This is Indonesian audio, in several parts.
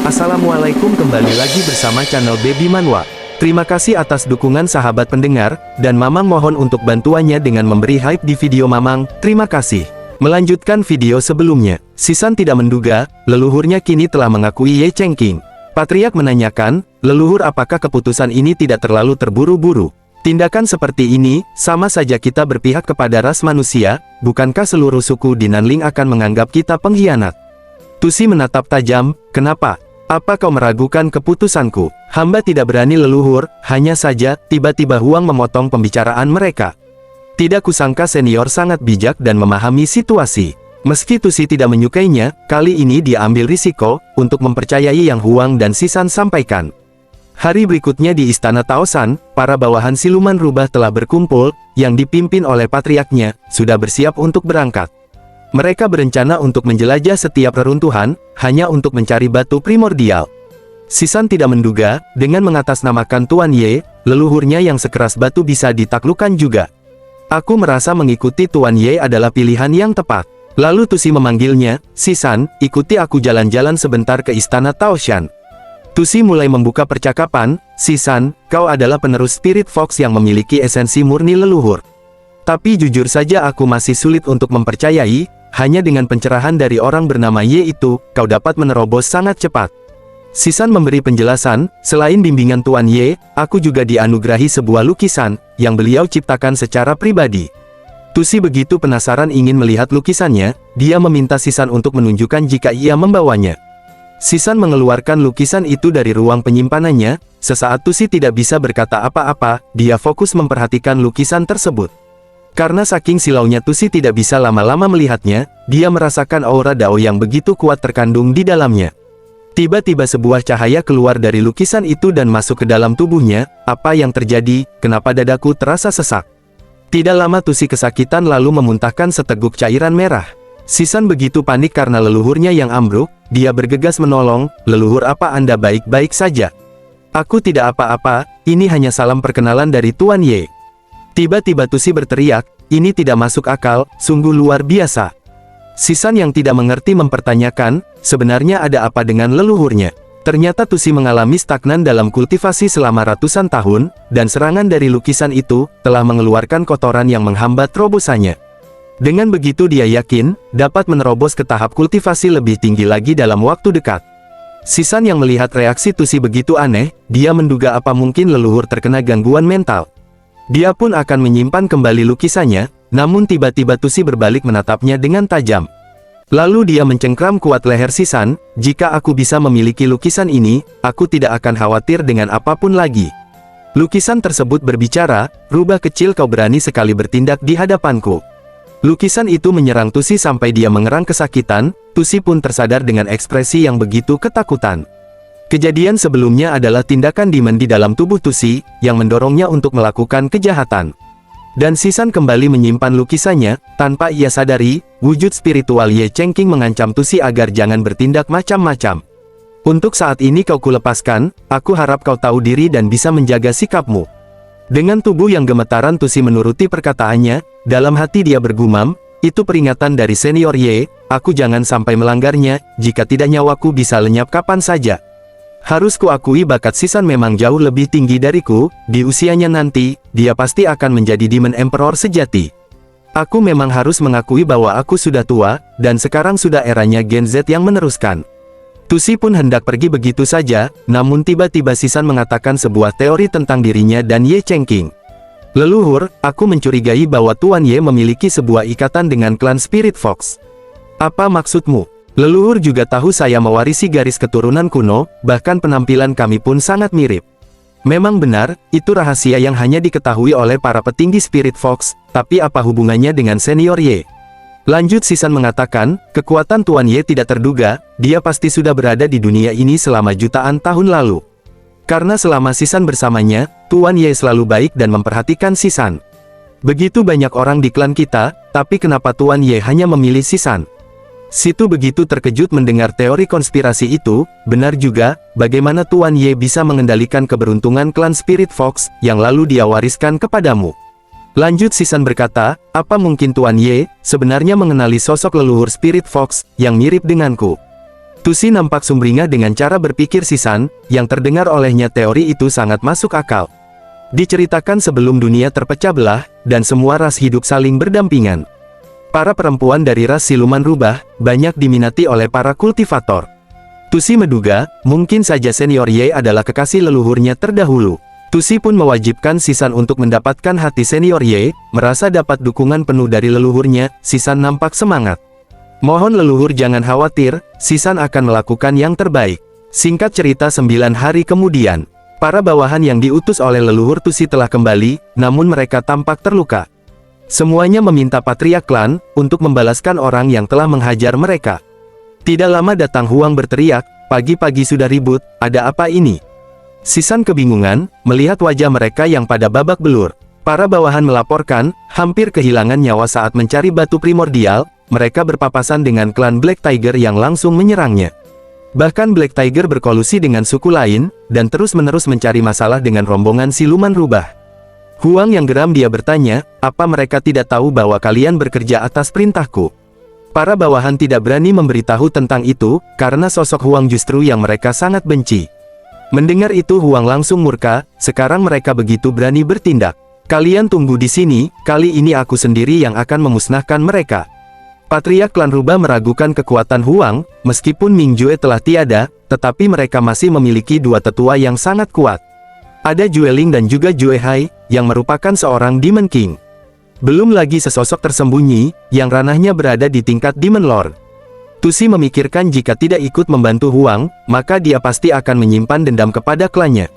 Assalamualaikum, kembali lagi bersama channel Baby Manhwa. Terima kasih atas dukungan sahabat pendengar, dan Mamang mohon untuk bantuannya dengan memberi hype di video Mamang, terima kasih. Melanjutkan video sebelumnya, Sisan tidak menduga, leluhurnya kini telah mengakui Ye Chengqing. Patriark menanyakan, leluhur, apakah keputusan ini tidak terlalu terburu-buru? Tindakan seperti ini, sama saja kita berpihak kepada ras manusia, bukankah seluruh suku di Nanling akan menganggap kita pengkhianat? Tusi menatap tajam, kenapa? Apa kau meragukan keputusanku? Hamba tidak berani leluhur, hanya saja, tiba-tiba Huang memotong pembicaraan mereka. Tidak kusangka senior sangat bijak dan memahami situasi. Meski Tusi tidak menyukainya, kali ini dia ambil risiko, untuk mempercayai yang Huang dan Sisan sampaikan. Hari berikutnya di Istana Taosan, para bawahan siluman rubah telah berkumpul, yang dipimpin oleh patriarknya, sudah bersiap untuk berangkat. Mereka berencana untuk menjelajah setiap reruntuhan, hanya untuk mencari batu primordial. Sisan tidak menduga, dengan mengatasnamakan Tuan Ye, leluhurnya yang sekeras batu bisa ditaklukkan juga. Aku merasa mengikuti Tuan Ye adalah pilihan yang tepat. Lalu Tusi memanggilnya, Sisan, ikuti aku jalan-jalan sebentar ke Istana Taoshan. Tusi mulai membuka percakapan, Sisan, kau adalah penerus Spirit Fox yang memiliki esensi murni leluhur. Tapi jujur saja aku masih sulit untuk mempercayai, hanya dengan pencerahan dari orang bernama Ye itu, kau dapat menerobos sangat cepat. Sisan memberi penjelasan, selain bimbingan Tuan Ye, aku juga dianugerahi sebuah lukisan, yang beliau ciptakan secara pribadi. Tusi begitu penasaran ingin melihat lukisannya, dia meminta Sisan untuk menunjukkan jika ia membawanya. Sisan mengeluarkan lukisan itu dari ruang penyimpanannya, sesaat Tusi tidak bisa berkata apa-apa, dia fokus memperhatikan lukisan tersebut. Karena saking silaunya Tusi tidak bisa lama-lama melihatnya, dia merasakan aura Dao yang begitu kuat terkandung di dalamnya. Tiba-tiba sebuah cahaya keluar dari lukisan itu dan masuk ke dalam tubuhnya. Apa yang terjadi? Kenapa dadaku terasa sesak? Tidak lama Tusi kesakitan lalu memuntahkan seteguk cairan merah. Sisan begitu panik karena leluhurnya yang ambruk, dia bergegas menolong, leluhur, apa Anda baik-baik saja? Aku tidak apa-apa, ini hanya salam perkenalan dari Tuan Ye. Tiba-tiba Tusi berteriak, ini tidak masuk akal, sungguh luar biasa. Sisan yang tidak mengerti mempertanyakan, sebenarnya ada apa dengan leluhurnya? Ternyata Tusi mengalami stagnan dalam kultivasi selama ratusan tahun, dan serangan dari lukisan itu, telah mengeluarkan kotoran yang menghambat terobosannya. Dengan begitu dia yakin, dapat menerobos ke tahap kultivasi lebih tinggi lagi dalam waktu dekat. Sisan yang melihat reaksi Tusi begitu aneh, dia menduga apa mungkin leluhur terkena gangguan mental. Dia pun akan menyimpan kembali lukisannya, namun tiba-tiba Tusi berbalik menatapnya dengan tajam. Lalu dia mencengkram kuat leher Sisan, jika aku bisa memiliki lukisan ini, aku tidak akan khawatir dengan apapun lagi. Lukisan tersebut berbicara, rubah kecil, kau berani sekali bertindak di hadapanku. Lukisan itu menyerang Tusi sampai dia mengerang kesakitan, Tusi pun tersadar dengan ekspresi yang begitu ketakutan. Kejadian sebelumnya adalah tindakan demon di dalam tubuh Tusi, yang mendorongnya untuk melakukan kejahatan. Dan Sisan kembali menyimpan lukisannya, tanpa ia sadari, wujud spiritual Ye Chengqing mengancam Tusi agar jangan bertindak macam-macam. Untuk saat ini kau kulepaskan, aku harap kau tahu diri dan bisa menjaga sikapmu. Dengan tubuh yang gemetaran Tusi menuruti perkataannya, dalam hati dia bergumam, itu peringatan dari senior Ye, aku jangan sampai melanggarnya, jika tidak nyawaku bisa lenyap kapan saja. Harus kuakui bakat Sisan memang jauh lebih tinggi dariku, di usianya nanti, dia pasti akan menjadi Demon Emperor sejati. Aku memang harus mengakui bahwa aku sudah tua, dan sekarang sudah eranya Gen Z yang meneruskan. Tusi pun hendak pergi begitu saja, namun tiba-tiba Sisan mengatakan sebuah teori tentang dirinya dan Ye Chengqing. Leluhur, aku mencurigai bahwa Tuan Ye memiliki sebuah ikatan dengan klan Spirit Fox. Apa maksudmu? Leluhur juga tahu saya mewarisi garis keturunan kuno, bahkan penampilan kami pun sangat mirip. Memang benar, itu rahasia yang hanya diketahui oleh para petinggi Spirit Fox, tapi apa hubungannya dengan senior Ye? Lanjut Sisan mengatakan, kekuatan Tuan Ye tidak terduga, dia pasti sudah berada di dunia ini selama jutaan tahun lalu. Karena selama Sisan bersamanya, Tuan Ye selalu baik dan memperhatikan Sisan. Begitu banyak orang di klan kita, tapi kenapa Tuan Ye hanya memilih Sisan? Situ begitu terkejut mendengar teori konspirasi itu, benar juga, bagaimana Tuan Ye bisa mengendalikan keberuntungan klan Spirit Fox, yang lalu dia wariskan kepadamu. Lanjut Sisan berkata, apa mungkin Tuan Ye, sebenarnya mengenali sosok leluhur Spirit Fox, yang mirip denganku? Tusi nampak sumringah dengan cara berpikir Sisan, yang terdengar olehnya teori itu sangat masuk akal. Diceritakan sebelum dunia terpecah belah, dan semua ras hidup saling berdampingan. Para perempuan dari ras siluman rubah, banyak diminati oleh para kultivator. Tusi menduga, mungkin saja senior Ye adalah kekasih leluhurnya terdahulu. Tusi pun mewajibkan Sisan untuk mendapatkan hati senior Ye, merasa dapat dukungan penuh dari leluhurnya. Sisan nampak semangat. Mohon leluhur jangan khawatir, Sisan akan melakukan yang terbaik. Singkat cerita 9 hari kemudian, para bawahan yang diutus oleh leluhur Tusi telah kembali, namun mereka tampak terluka. Semuanya meminta patriark klan, untuk membalaskan orang yang telah menghajar mereka. Tidak lama datang Huang berteriak, pagi-pagi sudah ribut, ada apa ini? Sisan kebingungan, melihat wajah mereka yang pada babak belur. Para bawahan melaporkan, hampir kehilangan nyawa saat mencari batu primordial. Mereka berpapasan dengan klan Black Tiger yang langsung menyerangnya. Bahkan Black Tiger berkolusi dengan suku lain, dan terus-menerus mencari masalah dengan rombongan siluman rubah. Huang yang geram dia bertanya, apa mereka tidak tahu bahwa kalian bekerja atas perintahku? Para bawahan tidak berani memberitahu tentang itu, karena sosok Huang justru yang mereka sangat benci. Mendengar itu Huang langsung murka, sekarang mereka begitu berani bertindak. Kalian tunggu di sini, kali ini aku sendiri yang akan memusnahkan mereka. Patriark klan rubah meragukan kekuatan Huang, meskipun Ming Jue telah tiada, tetapi mereka masih memiliki dua tetua yang sangat kuat. Ada Jue Ling dan juga Jue Hai, yang merupakan seorang Demon King. Belum lagi sesosok tersembunyi, yang ranahnya berada di tingkat Demon Lord. Tusi memikirkan jika tidak ikut membantu Huang, maka dia pasti akan menyimpan dendam kepada klannya.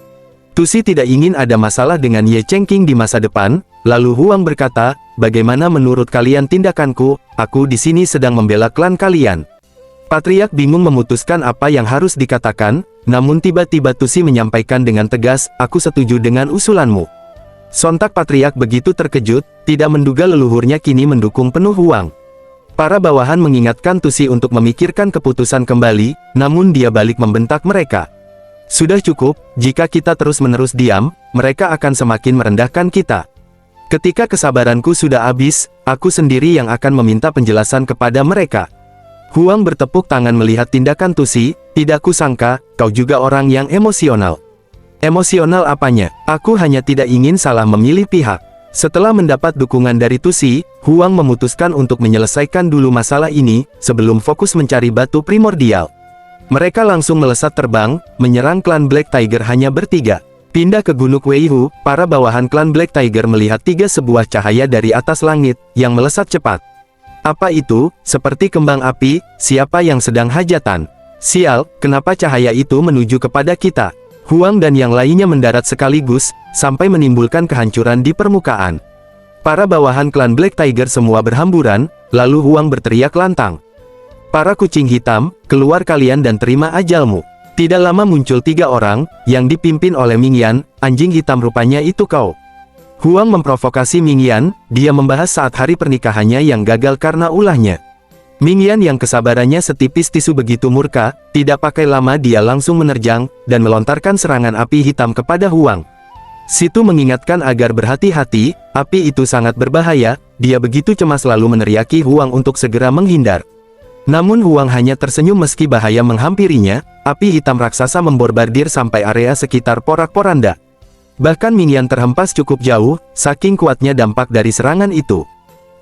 Tusi tidak ingin ada masalah dengan Ye Chengqing di masa depan, lalu Huang berkata, bagaimana menurut kalian tindakanku? Aku di sini sedang membela klan kalian. Patriark bingung memutuskan apa yang harus dikatakan, namun tiba-tiba Tusi menyampaikan dengan tegas, aku setuju dengan usulanmu. Sontak Patriark begitu terkejut, tidak menduga leluhurnya kini mendukung penuh Huang. Para bawahan mengingatkan Tusi untuk memikirkan keputusan kembali, namun dia balik membentak mereka. Sudah cukup, jika kita terus-menerus diam, mereka akan semakin merendahkan kita. Ketika kesabaranku sudah habis, aku sendiri yang akan meminta penjelasan kepada mereka. Huang bertepuk tangan melihat tindakan Tusi, tidak kusangka, kau juga orang yang emosional. Emosional apanya? Aku hanya tidak ingin salah memilih pihak. Setelah mendapat dukungan dari Tusi, Huang memutuskan untuk menyelesaikan dulu masalah ini, sebelum fokus mencari batu primordial. Mereka langsung melesat terbang, menyerang klan Black Tiger hanya bertiga. Pindah ke Gunung Weihu, para bawahan klan Black Tiger melihat sebuah cahaya dari atas langit, yang melesat cepat. Apa itu? Seperti kembang api, siapa yang sedang hajatan? Sial, kenapa cahaya itu menuju kepada kita? Huang dan yang lainnya mendarat sekaligus, sampai menimbulkan kehancuran di permukaan. Para bawahan klan Black Tiger semua berhamburan, lalu Huang berteriak lantang. Para kucing hitam, keluar kalian dan terima ajalmu. Tidak lama muncul 3 orang, yang dipimpin oleh Ming Yan, anjing hitam rupanya itu kau. Huang memprovokasi Ming Yan, dia membahas saat hari pernikahannya yang gagal karena ulahnya. Ming Yan yang kesabarannya setipis tisu begitu murka, tidak pakai lama dia langsung menerjang, dan melontarkan serangan api hitam kepada Huang. Situ mengingatkan agar berhati-hati, api itu sangat berbahaya, dia begitu cemas lalu meneriaki Huang untuk segera menghindar. Namun Huang hanya tersenyum meski bahaya menghampirinya, api hitam raksasa memborbardir sampai area sekitar porak-poranda. Bahkan Ming Yan terhempas cukup jauh, saking kuatnya dampak dari serangan itu.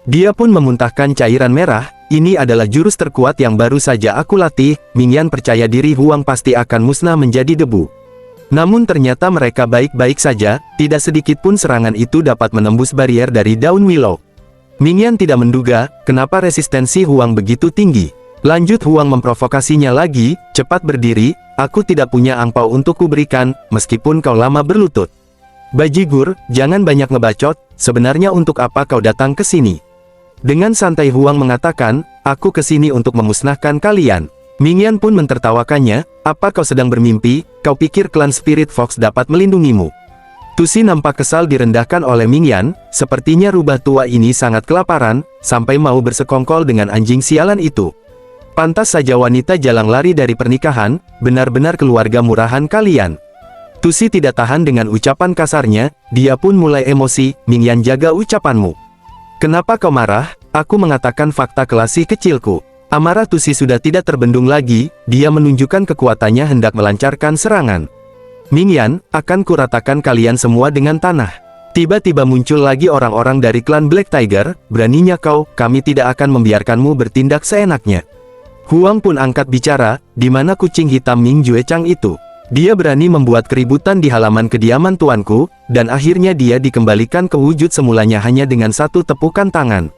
Dia pun memuntahkan cairan merah, ini adalah jurus terkuat yang baru saja aku latih, Ming Yan percaya diri Huang pasti akan musnah menjadi debu. Namun ternyata mereka baik-baik saja, tidak sedikit pun serangan itu dapat menembus barier dari daun willow. Ming Yan tidak menduga, kenapa resistensi Huang begitu tinggi. Lanjut Huang memprovokasinya lagi, cepat berdiri, aku tidak punya angpau untuk kuberikan, meskipun kau lama berlutut. Bajigur, jangan banyak ngebacot, sebenarnya untuk apa kau datang ke sini? Dengan santai Huang mengatakan, aku ke sini untuk memusnahkan kalian. Ming Yan pun mentertawakannya, apa kau sedang bermimpi, kau pikir klan Spirit Fox dapat melindungimu? Tusi nampak kesal direndahkan oleh Ming Yan, sepertinya rubah tua ini sangat kelaparan, sampai mau bersekongkol dengan anjing sialan itu. Pantas saja wanita jalang lari dari pernikahan, benar-benar keluarga murahan kalian. Tusi tidak tahan dengan ucapan kasarnya, dia pun mulai emosi, Ming Yan jaga ucapanmu. Kenapa kau marah? Aku mengatakan fakta klasik kecilku. Amarah Tusi sudah tidak terbendung lagi, dia menunjukkan kekuatannya hendak melancarkan serangan. Mingyan, akan kuratakan kalian semua dengan tanah. Tiba-tiba muncul lagi orang-orang dari klan Black Tiger, beraninya kami tidak akan membiarkanmu bertindak seenaknya. Huang pun angkat bicara, di mana kucing hitam Ming Juechang itu. Dia berani membuat keributan di halaman kediaman tuanku, dan akhirnya dia dikembalikan ke wujud semulanya hanya dengan satu tepukan tangan.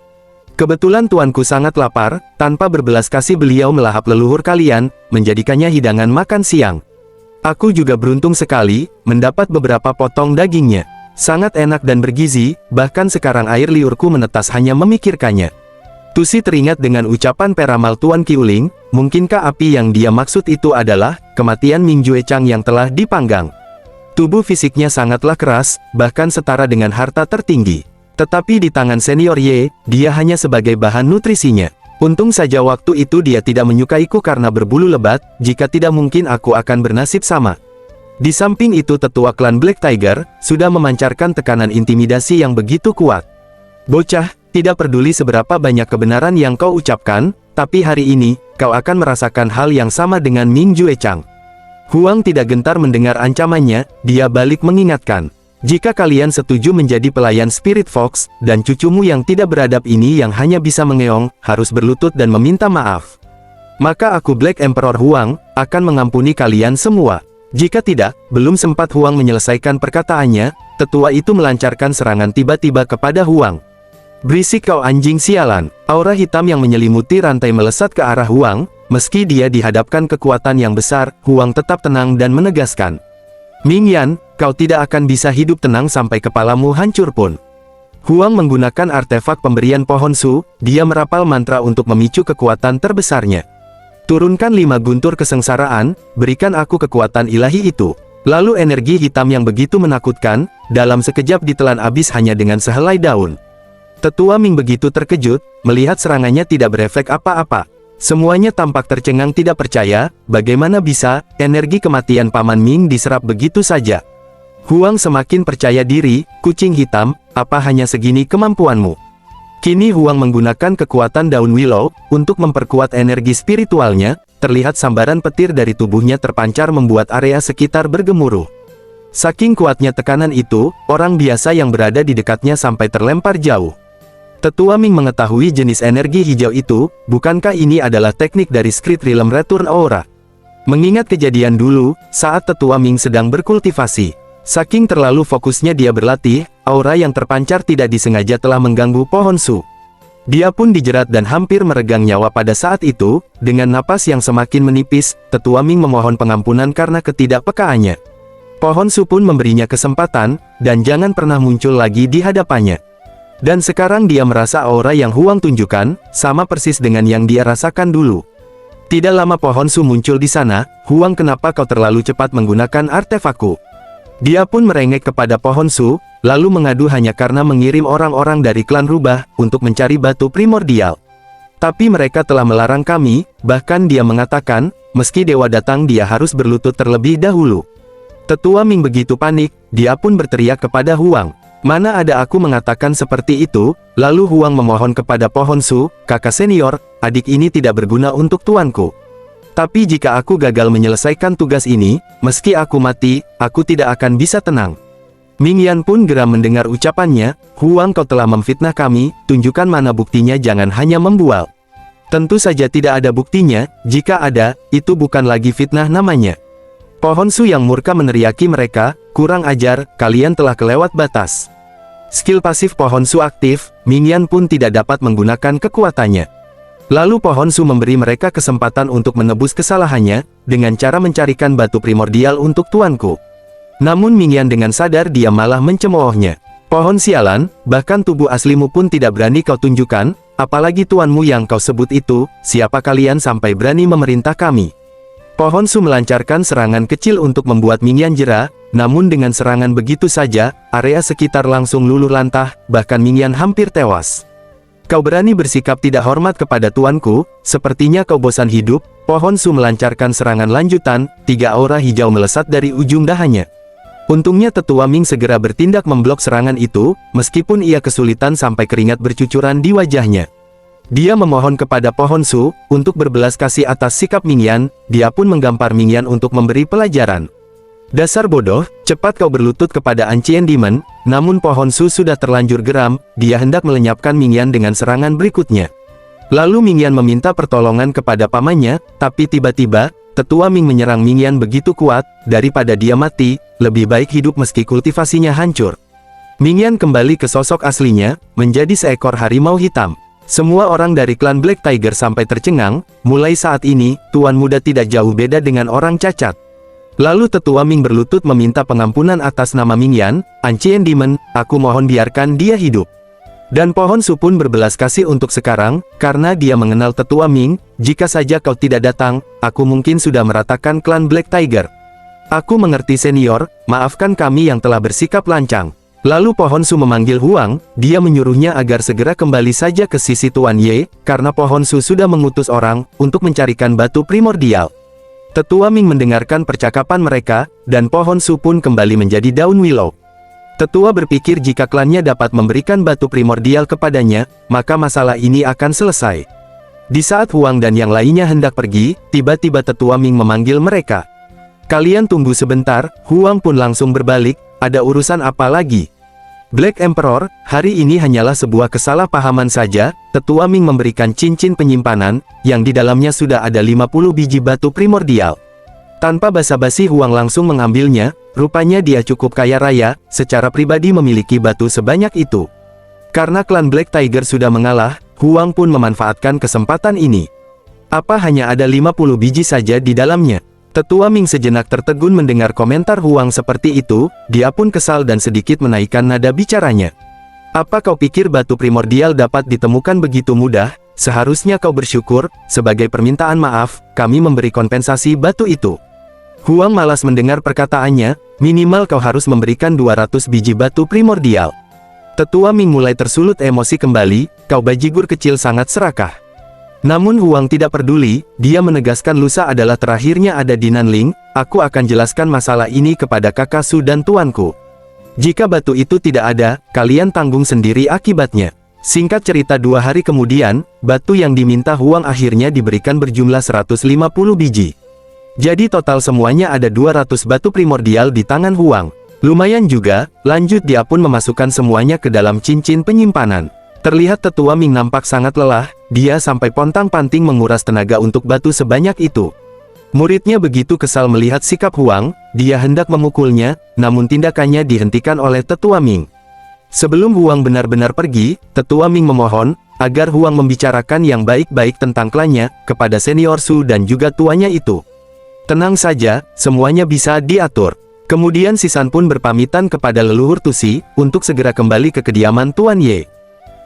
Kebetulan tuanku sangat lapar, tanpa berbelas kasih beliau melahap leluhur kalian, menjadikannya hidangan makan siang. Aku juga beruntung sekali, mendapat beberapa potong dagingnya. Sangat enak dan bergizi, bahkan sekarang air liurku menetas hanya memikirkannya. Tusi teringat dengan ucapan peramal Tuan Qiuling, mungkinkah api yang dia maksud itu adalah kematian Ming Juechang yang telah dipanggang. Tubuh fisiknya sangatlah keras, bahkan setara dengan harta tertinggi. Tetapi di tangan senior Ye, dia hanya sebagai bahan nutrisinya. Untung saja waktu itu dia tidak menyukaiku karena berbulu lebat, jika tidak mungkin aku akan bernasib sama. Di samping itu tetua klan Black Tiger, sudah memancarkan tekanan intimidasi yang begitu kuat. Bocah, tidak peduli seberapa banyak kebenaran yang kau ucapkan, tapi hari ini, kau akan merasakan hal yang sama dengan Ming Juechang. Huang tidak gentar mendengar ancamannya, dia balik mengingatkan. Jika kalian setuju menjadi pelayan Spirit Fox, dan cucumu yang tidak beradab ini yang hanya bisa mengeong, harus berlutut dan meminta maaf, maka aku Black Emperor Huang, akan mengampuni kalian semua. Jika tidak, belum sempat Huang menyelesaikan perkataannya, tetua itu melancarkan serangan tiba-tiba kepada Huang. Berisik kau anjing sialan, aura hitam yang menyelimuti rantai melesat ke arah Huang, meski dia dihadapkan kekuatan yang besar, Huang tetap tenang dan menegaskan. Mingyan, kau tidak akan bisa hidup tenang sampai kepalamu hancur pun. Huang menggunakan artefak pemberian pohon su, dia merapal mantra untuk memicu kekuatan terbesarnya. Turunkan 5 guntur kesengsaraan, berikan aku kekuatan ilahi itu. Lalu energi hitam yang begitu menakutkan, dalam sekejap ditelan habis hanya dengan sehelai daun. Tetua Ming begitu terkejut, melihat serangannya tidak berefek apa-apa. Semuanya tampak tercengang tidak percaya, bagaimana bisa, energi kematian Paman Ming diserap begitu saja. Huang semakin percaya diri, kucing hitam, apa hanya segini kemampuanmu? Kini Huang menggunakan kekuatan daun willow, untuk memperkuat energi spiritualnya, terlihat sambaran petir dari tubuhnya terpancar membuat area sekitar bergemuruh. Saking kuatnya tekanan itu, orang biasa yang berada di dekatnya sampai terlempar jauh. Tetua Ming mengetahui jenis energi hijau itu, bukankah ini adalah teknik dari Secret Realm Return Aura? Mengingat kejadian dulu, saat Tetua Ming sedang berkultivasi. Saking terlalu fokusnya dia berlatih, aura yang terpancar tidak disengaja telah mengganggu pohon su. Dia pun dijerat dan hampir meregang nyawa pada saat itu, dengan napas yang semakin menipis, Tetua Ming memohon pengampunan karena ketidakpekaannya. Pohon su pun memberinya kesempatan, dan jangan pernah muncul lagi di hadapannya. Dan sekarang dia merasa aura yang Huang tunjukkan, sama persis dengan yang dia rasakan dulu. Tidak lama pohon su muncul di sana, Huang kenapa kau terlalu cepat menggunakan artefakku? Dia pun merengek kepada pohon su, lalu mengadu hanya karena mengirim orang-orang dari klan rubah, untuk mencari batu primordial. Tapi mereka telah melarang kami, bahkan dia mengatakan, meski dewa datang dia harus berlutut terlebih dahulu. Tetua Ming begitu panik, dia pun berteriak kepada Huang. Mana ada aku mengatakan seperti itu, lalu Huang memohon kepada pohon su, kakak senior, adik ini tidak berguna untuk tuanku. Tapi jika aku gagal menyelesaikan tugas ini, meski aku mati, aku tidak akan bisa tenang. Mingyan pun geram mendengar ucapannya, Huang kau telah memfitnah kami, tunjukkan mana buktinya jangan hanya membual. Tentu saja tidak ada buktinya, jika ada, itu bukan lagi fitnah namanya. Pohon su yang murka meneriaki mereka, kurang ajar, kalian telah kelewat batas. Skill pasif pohon su aktif, Mingyan pun tidak dapat menggunakan kekuatannya. Lalu pohon su memberi mereka kesempatan untuk menebus kesalahannya, dengan cara mencarikan batu primordial untuk tuanku. Namun Mingyan dengan sadar dia malah mencemoohnya. Pohon sialan, bahkan tubuh aslimu pun tidak berani kau tunjukkan, apalagi tuanmu yang kau sebut itu, siapa kalian sampai berani memerintah kami? Pohon su melancarkan serangan kecil untuk membuat Mingyan jera, namun dengan serangan begitu saja, area sekitar langsung luluh lantah, bahkan Mingyan hampir tewas. Kau berani bersikap tidak hormat kepada tuanku, sepertinya kau bosan hidup. Pohon su melancarkan serangan lanjutan, 3 aura hijau melesat dari ujung dahannya. Untungnya Tetua Ming segera bertindak memblok serangan itu, meskipun ia kesulitan sampai keringat bercucuran di wajahnya. Dia memohon kepada Pohon Su untuk berbelas kasih atas sikap Mingyan. Dia pun menggampar Mingyan untuk memberi pelajaran. Dasar bodoh, cepat kau berlutut kepada Ancient Demon. Namun Pohon Su sudah terlanjur geram. Dia hendak melenyapkan Mingyan dengan serangan berikutnya. Lalu Mingyan meminta pertolongan kepada pamannya, tapi tiba-tiba Tetua Ming menyerang Mingyan begitu kuat. Daripada dia mati, lebih baik hidup meski kultivasinya hancur. Mingyan kembali ke sosok aslinya, menjadi seekor harimau hitam. Semua orang dari klan Black Tiger sampai tercengang. Mulai saat ini, Tuan Muda tidak jauh beda dengan orang cacat. Lalu Tetua Ming berlutut meminta pengampunan atas nama Mingyan. Ancient Demon, aku mohon biarkan dia hidup. Dan Pohon Su pun berbelas kasih untuk sekarang, karena dia mengenal Tetua Ming. Jika saja kau tidak datang, aku mungkin sudah meratakan klan Black Tiger. Aku mengerti senior, maafkan kami yang telah bersikap lancang. Lalu Pohon Su memanggil Huang. Dia menyuruhnya agar segera kembali saja ke sisi Tuan Ye, karena Pohon Su sudah mengutus orang untuk mencarikan batu primordial. Tetua Ming mendengarkan percakapan mereka, dan Pohon Su pun kembali menjadi daun willow. Tetua berpikir jika klannya dapat memberikan batu primordial kepadanya, maka masalah ini akan selesai. Di saat Huang dan yang lainnya hendak pergi, tiba-tiba Tetua Ming memanggil mereka. Kalian tunggu sebentar. Huang pun langsung berbalik, ada urusan apa lagi? Black Emperor, hari ini hanyalah sebuah kesalahpahaman saja. Tetua Ming memberikan cincin penyimpanan, yang di dalamnya sudah ada 50 biji batu primordial. Tanpa basa-basi Huang langsung mengambilnya. Rupanya dia cukup kaya raya, secara pribadi memiliki batu sebanyak itu. Karena klan Black Tiger sudah mengalah, Huang pun memanfaatkan kesempatan ini. Apa hanya ada 50 biji saja di dalamnya? Tetua Ming sejenak tertegun mendengar komentar Huang seperti itu. Dia pun kesal dan sedikit menaikkan nada bicaranya. Apa kau pikir batu primordial dapat ditemukan begitu mudah? Seharusnya kau bersyukur. Sebagai permintaan maaf, kami memberi kompensasi batu itu. Huang malas mendengar perkataannya. Minimal kau harus memberikan 200 biji batu primordial. Tetua Ming mulai tersulut emosi kembali. Kau bajigur kecil sangat serakah. Namun Huang tidak peduli. Dia menegaskan lusa adalah terakhirnya ada di Nanling. Aku akan jelaskan masalah ini kepada kakak Su dan tuanku. Jika batu itu tidak ada, kalian tanggung sendiri akibatnya. Singkat cerita 2 hari kemudian, batu yang diminta Huang akhirnya diberikan berjumlah 150 biji. Jadi total semuanya ada 200 batu primordial di tangan Huang. Lumayan juga. Lanjut dia pun memasukkan semuanya ke dalam cincin penyimpanan. Terlihat Tetua Ming nampak sangat lelah. Dia sampai pontang-panting menguras tenaga untuk batu sebanyak itu. Muridnya begitu kesal melihat sikap Huang. Dia hendak memukulnya, namun tindakannya dihentikan oleh Tetua Ming. Sebelum Huang benar-benar pergi, Tetua Ming memohon agar Huang membicarakan yang baik-baik tentang klannya kepada senior Su dan juga tuanya itu. Tenang saja, semuanya bisa diatur. Kemudian Sisan pun berpamitan kepada leluhur Tusi untuk segera kembali ke kediaman Tuan Ye.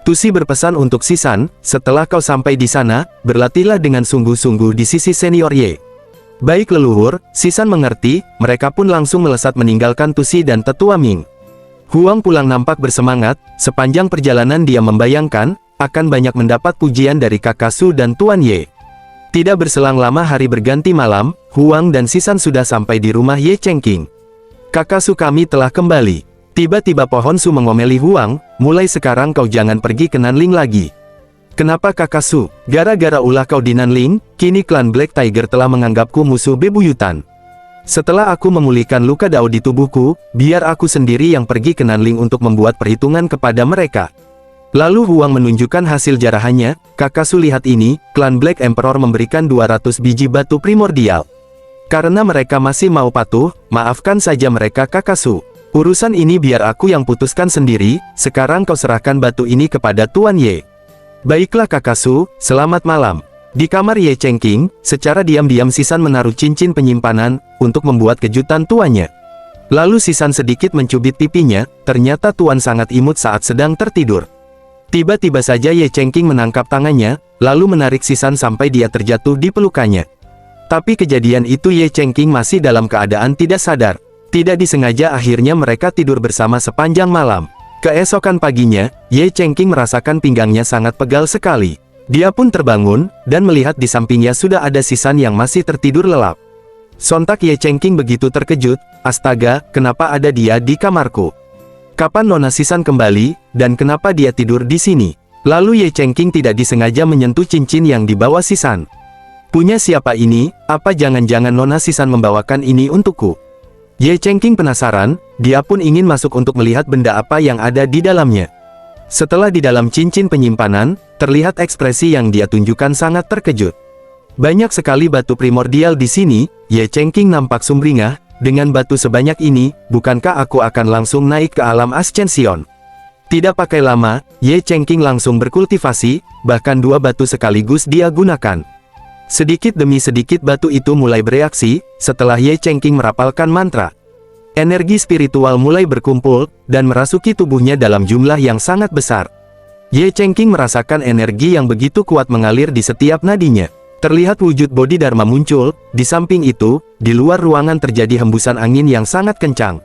Tusi berpesan untuk Sisan, setelah kau sampai di sana, berlatihlah dengan sungguh-sungguh di sisi senior Ye. Baik leluhur, Sisan mengerti. Mereka pun langsung melesat meninggalkan Tusi dan Tetua Ming. Huang pulang nampak bersemangat. Sepanjang perjalanan dia membayangkan akan banyak mendapat pujian dari kakak Su dan Tuan Ye. Tidak berselang lama hari berganti malam, Huang dan Sisan sudah sampai di rumah Ye Chengqing. Kakak Su, kami telah kembali. Tiba-tiba Pohon Su mengomeli Huang, mulai sekarang kau jangan pergi ke Nanling lagi. Kenapa kakak Su? Gara-gara ulah kau di Nanling, kini klan Black Tiger telah menganggapku musuh bebuyutan. Setelah aku memulihkan luka Dao di tubuhku, biar aku sendiri yang pergi ke Nanling untuk membuat perhitungan kepada mereka. Lalu Huang menunjukkan hasil jarahannya. Kakak Su, lihat ini, klan Black Emperor memberikan 200 biji batu primordial. Karena mereka masih mau patuh, maafkan saja mereka kakak Su. Urusan ini biar aku yang putuskan sendiri. Sekarang kau serahkan batu ini kepada Tuan Ye. Baiklah kakak Su, selamat malam. Di kamar Ye Chengqing, secara diam-diam Sisan menaruh cincin penyimpanan untuk membuat kejutan tuannya. Lalu Sisan sedikit mencubit pipinya. Ternyata tuan sangat imut saat sedang tertidur. Tiba-tiba saja Ye Chengqing menangkap tangannya, lalu menarik Sisan sampai dia terjatuh di pelukannya. Tapi kejadian itu Ye Chengqing masih dalam keadaan tidak sadar. Tidak disengaja akhirnya mereka tidur bersama sepanjang malam. Keesokan paginya, Ye Chengqing merasakan pinggangnya sangat pegal sekali. Dia pun terbangun, dan melihat di sampingnya sudah ada Sisan yang masih tertidur lelap. Sontak Ye Chengqing begitu terkejut, astaga, kenapa ada dia di kamarku? Kapan Nona Sisan kembali, dan kenapa dia tidur di sini? Lalu Ye Chengqing tidak disengaja menyentuh cincin yang dibawa Sisan. Punya siapa ini? Apa jangan-jangan Nona Sisan membawakan ini untukku? Ye Chengqing penasaran, dia pun ingin masuk untuk melihat benda apa yang ada di dalamnya. Setelah di dalam cincin penyimpanan, terlihat ekspresi yang dia tunjukkan sangat terkejut. Banyak sekali batu primordial di sini. Ye Chengqing nampak sumringah, dengan batu sebanyak ini, bukankah aku akan langsung naik ke alam Ascension? Tidak pakai lama, Ye Chengqing langsung berkultivasi, bahkan 2 batu sekaligus dia gunakan. Sedikit demi sedikit batu itu mulai bereaksi, setelah Ye Chengqing merapalkan mantra. Energi spiritual mulai berkumpul, dan merasuki tubuhnya dalam jumlah yang sangat besar. Ye Chengqing merasakan energi yang begitu kuat mengalir di setiap nadinya. Terlihat wujud Bodhidharma muncul, di samping itu, di luar ruangan terjadi hembusan angin yang sangat kencang.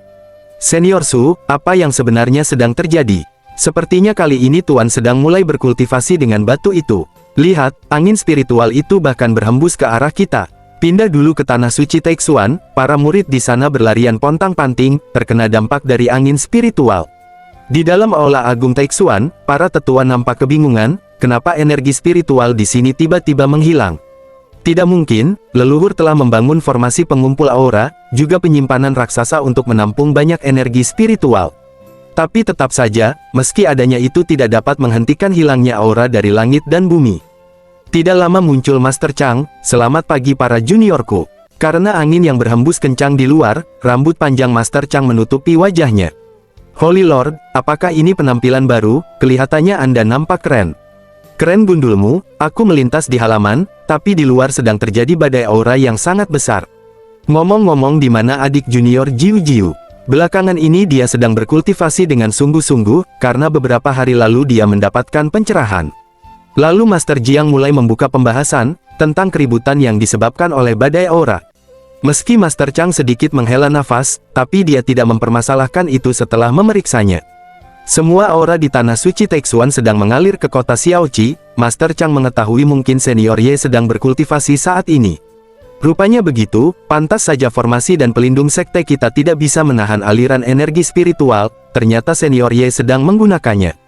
Senior Su, apa yang sebenarnya sedang terjadi? Sepertinya kali ini Tuan sedang mulai berkultivasi dengan batu itu. Lihat, angin spiritual itu bahkan berhembus ke arah kita. Pindah dulu ke tanah suci Taixuan, para murid di sana berlarian pontang-panting, terkena dampak dari angin spiritual. Di dalam aula agung Taixuan, para tetua nampak kebingungan, kenapa energi spiritual di sini tiba-tiba menghilang. Tidak mungkin, leluhur telah membangun formasi pengumpul aura, juga penyimpanan raksasa untuk menampung banyak energi spiritual. Tapi tetap saja, meski adanya itu tidak dapat menghentikan hilangnya aura dari langit dan bumi. Tidak lama muncul Master Chang, selamat pagi para juniorku. Karena angin yang berhembus kencang di luar, rambut panjang Master Chang menutupi wajahnya. Holy Lord, apakah ini penampilan baru? Kelihatannya Anda nampak keren. Keren gundulmu, aku melintas di halaman, tapi di luar sedang terjadi badai aura yang sangat besar. Ngomong-ngomong di mana adik junior Jiu Jiu? Belakangan ini dia sedang berkultivasi dengan sungguh-sungguh, karena beberapa hari lalu dia mendapatkan pencerahan. Lalu Master Jiang mulai membuka pembahasan, tentang keributan yang disebabkan oleh badai aura. Meski Master Chang sedikit menghela nafas, tapi dia tidak mempermasalahkan itu setelah memeriksanya. Semua aura di tanah suci Taixuan sedang mengalir ke kota Xiaoqi. Master Chang mengetahui mungkin senior Ye sedang berkultivasi saat ini. Rupanya begitu, pantas saja formasi dan pelindung sekte kita tidak bisa menahan aliran energi spiritual, ternyata senior Ye sedang menggunakannya.